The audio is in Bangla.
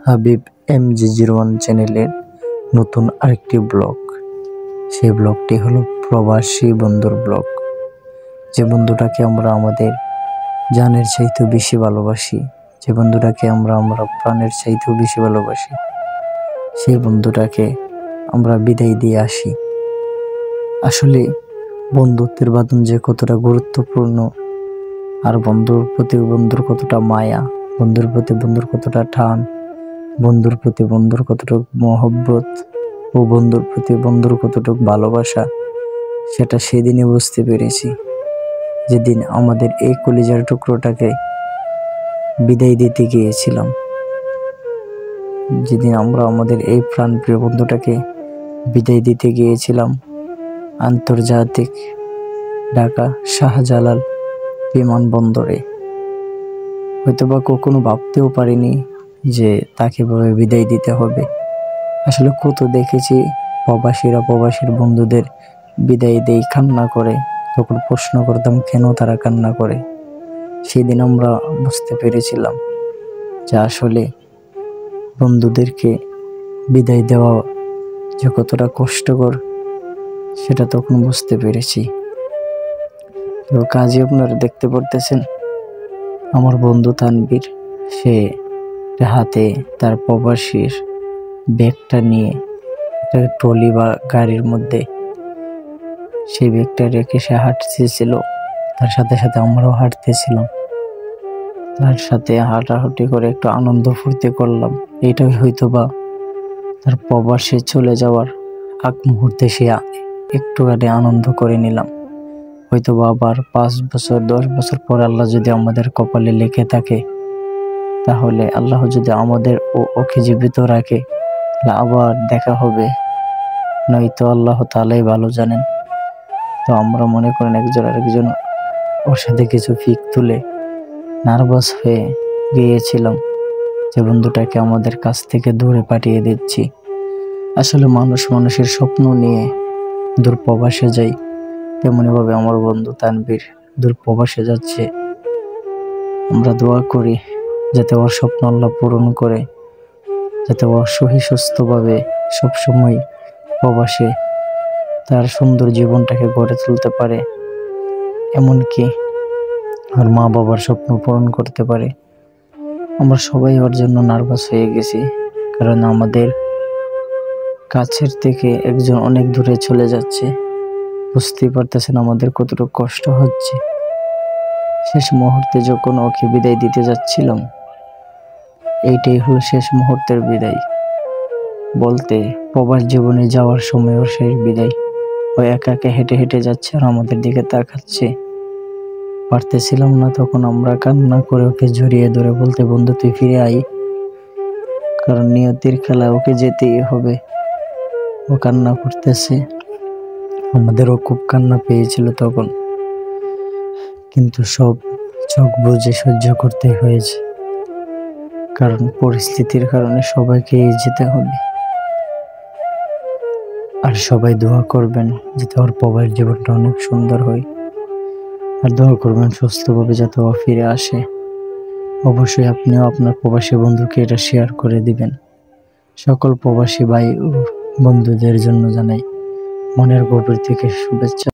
হাবিব MG01 চ্যানেলের নতুন আরেকটি ব্লগ। সেই ব্লগটি হলো প্রবাসী বন্ধুর ব্লগ। যে বন্ধুটাকে আমরা আমাদের জানের চাইতেও বেশি ভালোবাসি, যে বন্ধুটাকে আমরা প্রাণের চাইতেও বেশি ভালোবাসি, সেই বন্ধুটাকে আমরা বিদায় দিয়ে আসি। আসলে বন্ধুত্বের বাঁধন যে কতটা গুরুত্বপূর্ণ, আর বন্ধুর প্রতি বন্ধুর কতটা মায়া, বন্ধুর প্রতি বন্ধুর কতটা টান, বন্ধুর প্রতি বন্ধুর কতটুকু মহব্বত ও বন্ধুর প্রতি বন্ধুর কতটুকু ভালোবাসা, সেটা সেদিনই বুঝতে পেরেছি, যেদিন আমাদের এই কলিজার টুকরোটাকে বিদায় দিতে গিয়েছিলাম। যেদিন আমরা আমাদের এই প্রাণপ্রিয় বন্ধুটাকে বিদায় দিতে গিয়েছিলাম আন্তর্জাতিক ঢাকা শাহজালাল বিমানবন্দরে। হয়তোবা কখনো ভাবতেও পারিনি যে তাকে ভাবে বিদায় দিতে হবে। আসলে কত দেখেছি প্রবাসীরা প্রবাসীর বন্ধুদের বিদায় দেই কান্না করে, তখন প্রশ্ন করতাম কেন তারা কান্না করে। সেদিন আমরা বুঝতে পেরেছিলাম যে আসলে বন্ধুদেরকে বিদায় দেওয়া যে কতটা কষ্টকর, সেটা তখন বুঝতে পেরেছি। তো কাজে আপনারা দেখতে পারতেছেন আমার বন্ধু তানবীর, সে হাতে তার প্রবাসীর ব্যাগটা নিয়ে একটা ট্রলি বা গাড়ির মধ্যে সেই ব্যাগটা রেখে সে হাঁটতেছিল। তার সাথে সাথে আমরাও হাঁটতেছিলাম, তার সাথে হাঁটাহাঁটি করে একটু আনন্দ ফুর্তি করলাম। এটাই হয়তোবা তার প্রবাসে চলে যাওয়ার আগ মুহূর্তে সে একটুখানি আনন্দ করে নিলাম। হয়তোবা আবার 5 বছর 10 বছর পর আল্লাহ যদি আমাদের কপালে লিখে থাকে, তাহলে আল্লাহ যদি আমাদের ওকে জীবিত রাখে, আবার দেখা হবে, নয়তো আল্লাহ তাআলাই ভালো জানেন। তো আমরা মনে করেন একজন আরেকজন ওর সাথে কিছু পিক তুলে নার্ভাস হয়ে গিয়েছিলাম যে বন্ধুটাকে আমাদের কাছ থেকে দূরে পাঠিয়ে দিচ্ছি। আসলে মানুষ মানুষের স্বপ্ন নিয়ে দূর প্রবাসে যায়, তেমনিভাবে আমার বন্ধু তানবীর দূর প্রবাসে যাচ্ছে। আমরা দোয়া করি যাতে ওর স্বপ্ন আল্লাহ পূরণ করে, যাতে ও সুস্থভাবে সবসময় প্রবাসে তার সুন্দর জীবনটাকে গড়ে তুলতে পারে, এমনকি আর মা বাবার স্বপ্ন পূরণ করতে পারে। আমরা সবাই ওর জন্য নার্ভাস হয়ে গেছি, কারণ আমাদের কাছের থেকে একজন অনেক দূরে চলে যাচ্ছে। বুঝতেই পারতেছেন আমাদের কতটুকু কষ্ট হচ্ছে। শেষ মুহূর্তে যখন ওকে বিদায় দিতে যাচ্ছিলাম, এইটাই হলো শেষ মুহূর্তের বিদায় বলতে, প্রবাস জীবনে যাওয়ার সময় ওর শেষ বিদায়। ও একা একা হেঁটে হেঁটে যাচ্ছে আর আমাদের দিকে তাকাচ্ছে। পারতেছিলাম না, তখন আমরা কান্না করে ওকে জড়িয়ে ধরে বলতে, বন্ধু তুই ফিরে আই, কারণ নিয়তির খেলা, ওকে যেতেই হবে। ও কান্না করতেছে, আমাদেরও খুব কান্না পেয়েছিল তখন, কিন্তু সব চোখ বুজে সহ্য করতে হয়েছে, কারণ পরিস্থিতির কারণে সবাইকে যেতে হবে। আর সবাই দোয়া করবেন যাতে ওর প্রবাস জীবনটা অনেক সুন্দর হয়, আর দোয়া করবেন সুস্থভাবে যাতে ও ফিরে আসে। অবশ্যই আপনিও আপনার প্রবাসী বন্ধুকে এটা শেয়ার করে দিবেন। সকল প্রবাসী ভাই ও বন্ধুদের জন্য জানাই মনের গভীর থেকে শুভেচ্ছা।